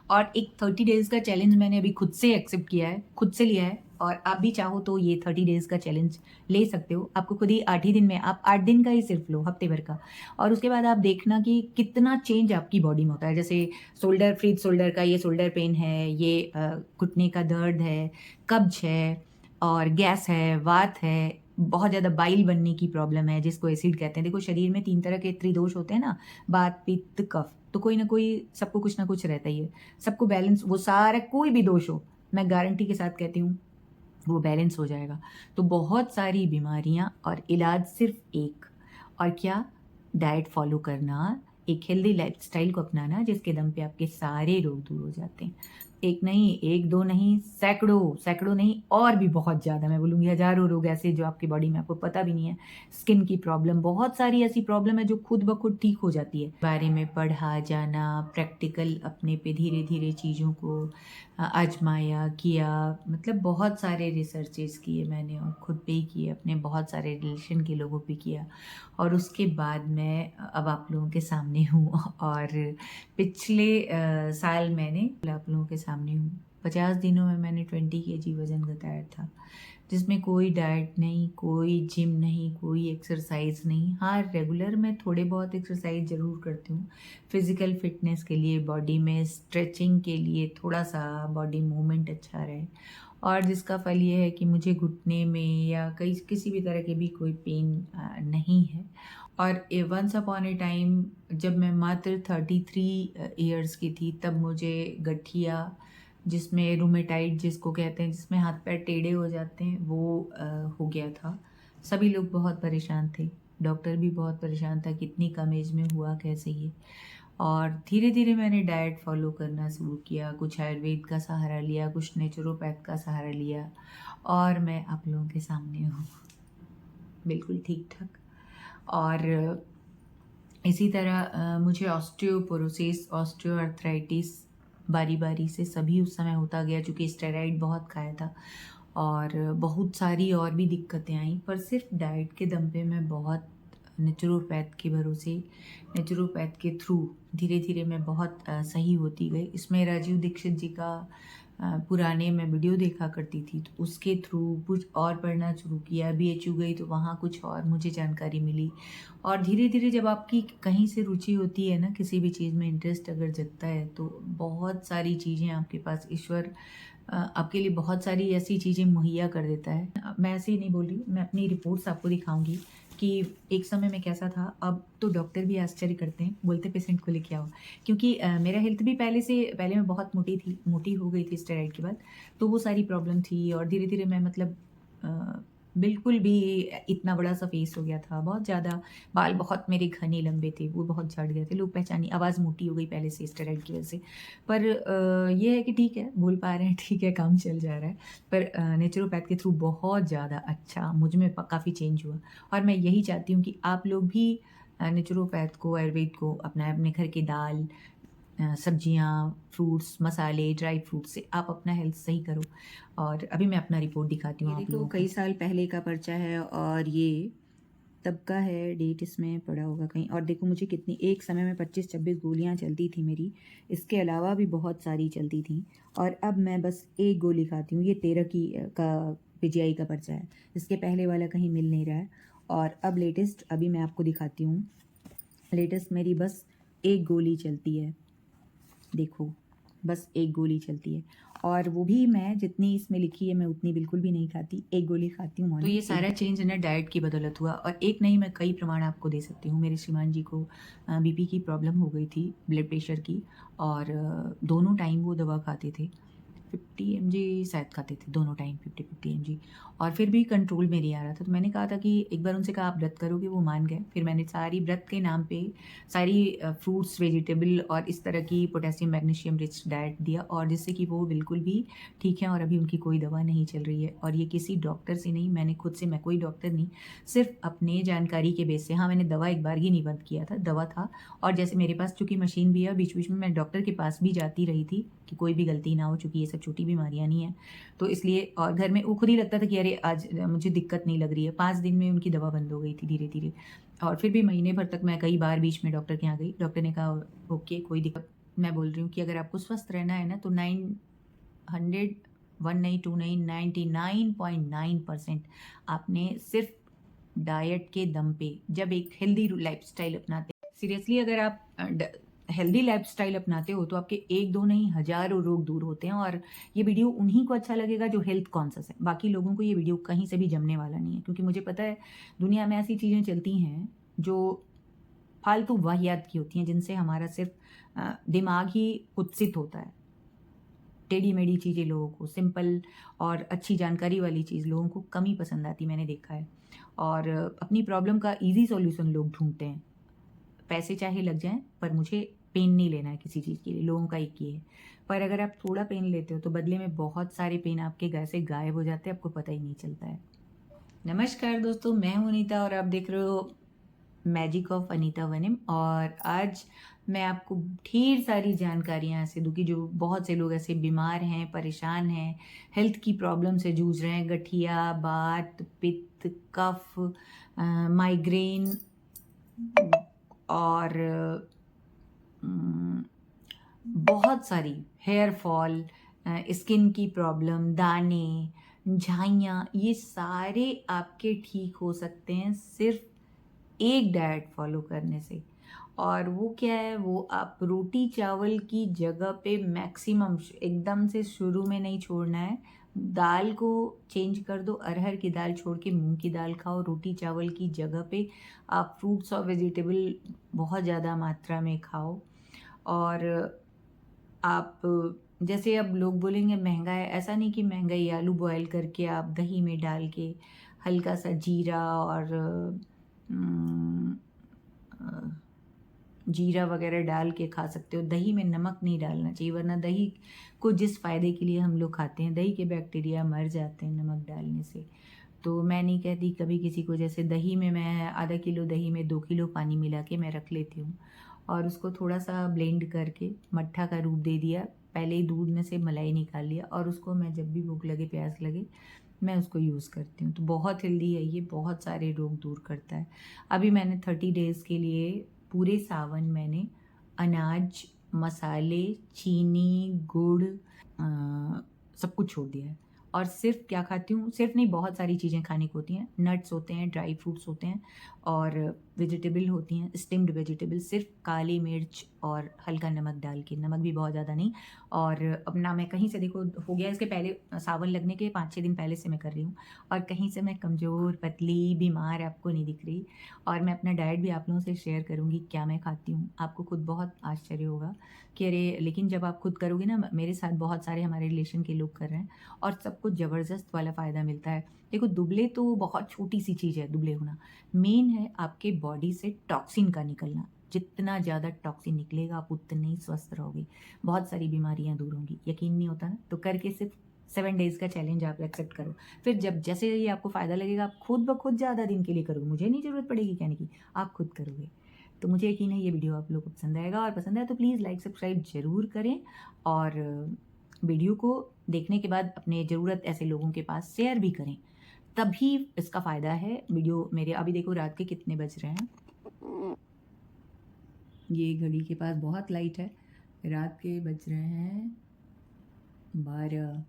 और एक 30 डेज़ का चैलेंज मैंने अभी खुद से एक्सेप्ट किया है, खुद से लिया है और आप भी चाहो तो ये 30 डेज़ का चैलेंज ले सकते हो। आपको खुद ही 8 ही दिन में आप 8 दिन का ही सिर्फ़ लो, हफ़्ते भर का और उसके बाद आप देखना कि कितना चेंज आपकी बॉडी में होता है। जैसे शोल्डर फ्रीज शोल्डर का ये शोल्डर पेन है, ये घुटने का दर्द है, कब्ज़ है और गैस है, वात है, बहुत ज़्यादा बाइल बनने की प्रॉब्लम है जिसको एसिड कहते हैं। देखो शरीर में 3 तरह के त्रिदोष होते हैं ना, वात, पित्त, कफ। तो कोई ना कोई सबको कुछ ना कुछ रहता ही है। सबको बैलेंस वो सारा कोई भी दोष हो, मैं गारंटी के साथ कहती हूँ, वो बैलेंस हो जाएगा। तो बहुत सारी बीमारियाँ और इलाज सिर्फ़ एक और क्या डाइट फ़ॉलो करना, एक हेल्दी लाइफ़स्टाइल को अपनाना जिसके दम पे आपके सारे रोग दूर हो जाते हैं। 1 नहीं, 1-2 नहीं, सैकड़ों, सैकड़ों नहीं और भी बहुत ज़्यादा मैं बोलूँगी हज़ारों रोग ऐसे जो आपकी बॉडी में आपको पता भी नहीं है। स्किन की प्रॉब्लम, बहुत सारी ऐसी प्रॉब्लम है जो खुद ब खुद ठीक हो जाती है। बारे में पढ़ा जाना, प्रैक्टिकल अपने पे धीरे-धीरे चीज़ों को आज़माया, किया मतलब बहुत सारे रिसर्चेज़ किए मैंने और खुद पे ही किए, अपने बहुत सारे रिलेशन के लोगों पे किया और उसके बाद मैं अब आप लोगों के सामने हूँ और पिछले साल मैंने आप लोगों के सामने हूँ। 50 दिनों में मैंने 20 केजी वज़न घटाया था, जिसमें कोई डाइट नहीं, कोई जिम नहीं, कोई एक्सरसाइज़ नहीं। हाँ, रेगुलर मैं थोड़े बहुत एक्सरसाइज़ ज़रूर करती हूँ। फ़िज़िकल फ़िटनेस के लिए, बॉडी में स्ट्रेचिंग के लिए, थोड़ा-सा बॉडी मूवमेंट अच्छा रहे और जिसका फल ये है कि मुझे घुटने में या कई किसी भी तरह के भी कोई पेन नहीं है। और वन्स अपॉन अ टाइम जब मैं मात्र 33 इयर्स की थी, तब मुझे गठिया जिसमें रूमेटाइड जिसको कहते हैं, जिसमें हाथ-पैर टेढ़े हो जाते हैं, वो हो गया था। सभी लोग बहुत परेशान थे, डॉक्टर भी बहुत परेशान था कि इतनी कम एज में हुआ कैसे ये? और धीरे-धीरे मैंने डाइट फ़ॉलो करना शुरू किया, कुछ आयुर्वेद का सहारा लिया, कुछ नेचुरोपैथ का सहारा लिया और मैं आप लोगों के सामने हूँ, बिल्कुल ठीक-ठाक। और इसी तरह मुझे ऑस्टियोपोरोसिस, ऑस्टियोआर्थराइटिस बारी-बारी से सभी उस समय होता गया चूँकि स्टेरॉइड बहुत खाया था और बहुत सारी और भी दिक्कतें आईं, पर सिर्फ़ डाइट के दम पे मैं बहुत नेचुरोपैथ के भरोसे, नेचुरोपैथ के थ्रू धीरे-धीरे मैं बहुत सही होती गई। इसमें राजीव दीक्षित जी का पुराने मैं वीडियो देखा करती थी, तो उसके थ्रू कुछ और पढ़ना शुरू किया। बीएचयू गई तो वहाँ कुछ और मुझे जानकारी मिली और धीरे-धीरे जब आपकी कहीं से रुचि होती है ना, किसी भी चीज़ में इंटरेस्ट अगर जगता है, तो बहुत सारी चीज़ें आपके पास ईश्वर आपके लिए बहुत सारी ऐसी चीज़ें मुहैया कर देता है। मैं ऐसे ही नहीं बोल रही, मैं अपनी रिपोर्ट्स आपको दिखाऊँगी कि एक समय में कैसा था, अब तो डॉक्टर भी आश्चर्य करते हैं, बोलते पेशेंट को लेके आओ। क्योंकि मेरा हेल्थ भी पहले मैं बहुत मोटी थी, मोटी हो गई थी स्टेरॉइड के बाद, तो वो सारी प्रॉब्लम थी और धीरे-धीरे मैं मतलब अ, बिल्कुल भी इतना बड़ा-सा फेस हो गया था, बहुत ज़्यादा बाल बहुत मेरे घने लंबे थे, वो बहुत झड़ गए थे, लोग पहचानिए आवाज़ मोटी हो गई पहले से स्टेरॉइड की वजह से। पर ये है कि ठीक है, बोल पा रहे हैं, ठीक है, काम चल जा रहा है। पर नेचुरोपैथ के थ्रू बहुत ज़्यादा अच्छा मुझ में काफ़ी चेंज हुआ और मैं यही चाहती हूँ कि आप लोग भी नेचुरोपैथ को, आयुर्वेद को अपनाएँ, अपने घर की दाल सब्जियाँ, फ्रूट्स, मसाले, ड्राई फ्रूट्स से आप अपना हेल्थ सही करो और अभी मैं अपना रिपोर्ट दिखाती हूँ ये आप देखो लोगों को। कई साल पहले का पर्चा है और ये तब का है, डेट इसमें पड़ा होगा कहीं। और देखो मुझे कितनी एक समय में 25-26 गोलियाँ चलती थी मेरी, इसके अलावा भी बहुत सारी चलती थीं और अब मैं बस 1 गोली खाती हूँ। ये 13 की का पीजीआई का पर्चा है, इसके पहले वाला कहीं मिल नहीं रहा है और अब लेटेस्ट अभी मैं आपको दिखाती हूँ। लेटेस्ट मेरी बस 1 गोली चलती है, देखो, बस 1 गोली चलती है और वो भी मैं जितनी इसमें लिखी है मैं उतनी बिल्कुल भी नहीं खाती, 1 गोली खाती हूँ तो मॉर्निंग ये सारा चेंज है ना डाइट की बदौलत हुआ और एक नहीं मैं कई प्रमाण आपको दे सकती हूँ। मेरे श्रीमान जी को बीपी की प्रॉब्लम हो गई थी, ब्लड प्रेशर की और दोनों टाइम वो दवा खाते थे। 50 एमजी शायद खाते थे दोनों टाइम 50-50 एमजी और फिर भी कंट्रोल में नहीं आ रहा था। तो मैंने कहा था कि एक बार उनसे कहा आप व्रत करोगे? वो मान गए। फिर मैंने सारी व्रत के नाम पे सारी फ्रूट्स, वेजिटेबल और इस तरह की पोटेशियम, मैग्नीशियम रिच डाइट दिया और जिससे कि वो बिल्कुल भी ठीक हैं और अभी उनकी कोई दवा नहीं चल रही है और ये किसी डॉक्टर से नहीं, मैंने खुद से मैं कोई डॉक्टर नहीं, सिर्फ़ अपने जानकारी के बेस से हाँ, मैंने दवा एक बार ही नहीं बंद किया था, दवा था और जैसे मेरे पास चूँकि मशीन भी है, बीच-बीच में मैं डॉक्टर के पास भी जाती रही थी कि कोई भी गलती ना हो चूँकि ये सब छोटी बीमारियाँ नहीं हैं। तो इसलिए और घर में वो खुद ही लगता था कि अरे आज मुझे दिक्कत नहीं लग रही है। 5 दिन में उनकी दवा बंद हो गई थी धीरे-धीरे और फिर भी महीने भर तक मैं कई बार बीच में डॉक्टर के यहाँ गई। डॉक्टर ने कहा ओके कोई दिक्कत मैं बोल रही हूँ कि अगर आपको स्वस्थ रहना है ना तो 900 वन नहीं टू नहीं 99.9% आपने सिर्फ डाइट के दम पे जब एक हेल्दी लाइफस्टाइल अपनाते हैं, सीरियसली अगर आप हेल्दी लाइफस्टाइल अपनाते हो तो आपके एक दो नहीं हजारों रोग दूर होते हैं। और ये वीडियो उन्हीं को अच्छा लगेगा जो हेल्थ कॉन्शियस है, बाकी लोगों को ये वीडियो कहीं से भी जमने वाला नहीं है, क्योंकि मुझे पता है दुनिया में ऐसी चीज़ें चलती हैं जो फालतू वाहियात की होती हैं, जिनसे हमारा सिर्फ दिमाग ही कुत्सित होता है। टेढ़ी मेढ़ी चीज़ें लोगों को, सिंपल और अच्छी जानकारी वाली चीज़ लोगों को कम ही पसंद आती, मैंने देखा है। और अपनी प्रॉब्लम का ईज़ी सॉल्यूशन लोग ढूँढते हैं। पैसे चाहे लग जाएँ, पर मुझे पेन नहीं लेना है किसी चीज़ के लिए, लोगों का एक ही है। पर अगर आप थोड़ा पेन लेते हो तो बदले में बहुत सारे पेन आपके घर से गायब हो जाते हैं, आपको पता ही नहीं चलता है। नमस्कार दोस्तों, मैं हूँ अनीता और आप देख रहे हो मैजिक ऑफ अनीता वनिम। और आज मैं आपको ढेर सारी जानकारियाँ ऐसे दूँगी जो बहुत से लोग ऐसे बीमार हैं, परेशान हैं, हेल्थ की प्रॉब्लम से जूझ रहे हैं, गठिया, बात, पित्त, कफ, माइग्रेन और बहुत सारी हेयर फॉल, स्किन की प्रॉब्लम, दाने, झाइयाँ, ये सारे आपके ठीक हो सकते हैं सिर्फ एक डाइट फॉलो करने से। और वो क्या है, वो आप रोटी चावल की जगह पे मैक्सिमम एकदम से शुरू में नहीं छोड़ना है। दाल को चेंज कर दो, अरहर की दाल छोड़ के मूंग की दाल खाओ। रोटी चावल की जगह पे आप फ्रूट्स और वेजिटेबल बहुत ज़्यादा मात्रा में खाओ। और आप जैसे अब लोग बोलेंगे महंगा है, ऐसा नहीं कि महंगा ही। आलू बॉयल करके आप दही में डाल के हल्का सा जीरा और जीरा वगैरह डाल के खा सकते हो। दही में नमक नहीं डालना चाहिए, वरना दही को जिस फ़ायदे के लिए हम लोग खाते हैं, दही के बैक्टीरिया मर जाते हैं नमक डालने से। तो मैं नहीं कहती कभी किसी को, जैसे दही में मैं आधा किलो दही में 2 किलो पानी मिला के मैं रख लेती हूँ और उसको थोड़ा सा ब्लेंड करके मट्ठा का रूप दे दिया। पहले ही दूध में से मलाई निकाल लिया और उसको मैं जब भी भूख लगे, प्यास लगे, मैं उसको यूज़ करती हूँ। तो बहुत हेल्दी है ये, बहुत सारे रोग दूर करता है। अभी मैंने 30 डेज़ के लिए पूरे सावन मैंने अनाज, मसाले, चीनी, गुड़ सब कुछ छोड़ दिया है। और सिर्फ क्या खाती हूँ, सिर्फ नहीं, बहुत सारी चीज़ें खाने को होती हैं। नट्स होते हैं, ड्राई फ्रूट्स होते हैं और वेजिटेबल होती हैं, स्टीम्ड वेजिटेबल। सिर्फ काली मिर्च और हल्का नमक डाल के, नमक भी बहुत ज़्यादा नहीं। और अपना मैं कहीं से, देखो हो गया इसके पहले, सावन लगने के 5-6 दिन पहले से मैं कर रही हूँ और कहीं से मैं कमज़ोर, पतली, बीमार आपको नहीं दिख रही। और मैं अपना डाइट भी आप लोगों से शेयर करूँगी, क्या मैं खाती हूँ। आपको खुद बहुत आश्चर्य होगा कि अरे, लेकिन जब आप खुद करोगे ना, मेरे साथ बहुत सारे हमारे रिलेशन के लोग कर रहे हैं और सबको ज़बरदस्त वाला फ़ायदा मिलता है। देखो, दुबले तो बहुत छोटी सी चीज़ है दुबले होना, मेन है आपके बॉडी से टॉक्सिन का निकलना। जितना ज़्यादा टॉक्सिन निकलेगा आप उतने ही स्वस्थ रहोगे, बहुत सारी बीमारियां दूर होंगी। यकीन नहीं होता ना, तो करके सिर्फ 7 डेज़ का चैलेंज आप एक्सेप्ट करो। फिर जब जैसे ही आपको फ़ायदा लगेगा, आप खुद ब खुद ज़्यादा दिन के लिए करोगे, मुझे नहीं ज़रूरत पड़ेगी कहने की, आप खुद करोगे। तो मुझे यकीन है ये वीडियो आप लोगों को पसंद आएगा, और पसंद आए तो प्लीज़ लाइक सब्सक्राइब ज़रूर करें। और वीडियो को देखने के बाद अपने ज़रूरत ऐसे लोगों के पास शेयर भी करें, तभी इसका फ़ायदा है। वीडियो मेरे अभी देखो रात के कितने बज रहे हैं, ये घड़ी के पास बहुत लाइट है, रात के बज रहे हैं 12।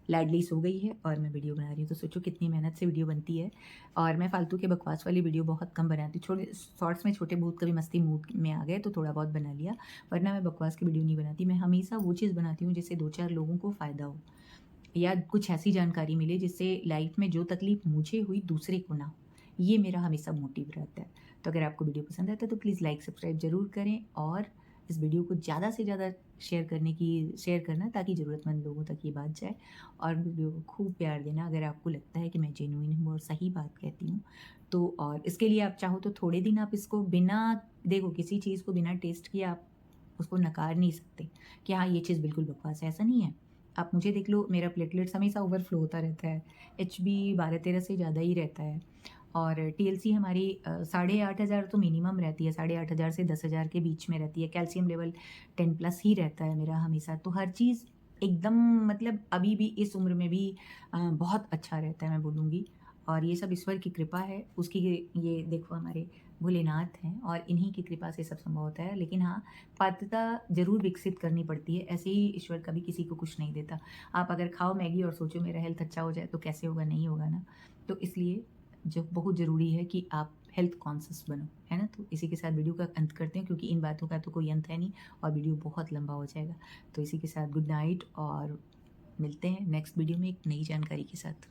लाडली सो गई है और मैं वीडियो बना रही हूँ, तो सोचो कितनी मेहनत से वीडियो बनती है। और मैं फालतू के बकवास वाली वीडियो बहुत कम बनाती हूँ। छोटे शॉर्ट्स में छोटे बहुत कभी मस्ती मूड में आ गए तो थोड़ा बहुत बना लिया, वरना मैं बकवास की वीडियो नहीं बनाती। मैं हमेशा वो चीज़ बनाती हूँ जिससे 2-4 लोगों को फ़ायदा हो, या कुछ ऐसी जानकारी मिले जिससे लाइफ में जो तकलीफ मुझे हुई दूसरे को ना हो। ये मेरा हमेशा मोटिव रहता है। तो अगर आपको वीडियो पसंद आता है तो प्लीज़ लाइक सब्सक्राइब ज़रूर करें, और इस वीडियो को ज़्यादा से ज़्यादा शेयर करना, ताकि ज़रूरतमंद लोगों तक ये बात जाए। और वीडियो को खूब प्यार देना अगर आपको लगता है कि मैं जेन्युइन हूँ और सही बात कहती हूँ तो। और इसके लिए आप चाहो तो थोड़े दिन आप इसको बिना, देखो किसी चीज़ को बिना टेस्ट किए आप उसको नकार नहीं सकते कि हाँ ये चीज़ बिल्कुल बकवास है, ऐसा नहीं है। आप मुझे देख लो, मेरा प्लेटलेट्स हमेशा ओवरफ्लो होता रहता है, HB 12-13 से ज़्यादा ही रहता है। और TLC हमारी 8,500 तो मिनिमम रहती है, 8,500 से 10,000 के बीच में रहती है। कैल्शियम लेवल 10+ ही रहता है मेरा हमेशा। तो हर चीज़ एकदम, मतलब अभी भी इस उम्र में भी बहुत अच्छा रहता है, मैं बोलूँगी। और ये सब ईश्वर की कृपा है उसकी। ये देखो हमारे भोलेनाथ हैं और इन्हीं की कृपा से सब संभव होता है। लेकिन हाँ, पात्रता ज़रूर विकसित करनी पड़ती है, ऐसे ही ईश्वर कभी किसी को कुछ नहीं देता। आप अगर खाओ मैगी और सोचो मेरा हेल्थ अच्छा हो जाए तो कैसे होगा? नहीं होगा ना। तो इसलिए जो बहुत ज़रूरी है कि आप हेल्थ कॉन्शियस बनो, है ना? तो इसी के साथ वीडियो का अंत करते हैं क्योंकि इन बातों का तो कोई अंत है नहीं और वीडियो बहुत लंबा हो जाएगा। तो इसी के साथ गुड नाइट और मिलते हैं नेक्स्ट वीडियो में एक नई जानकारी के साथ।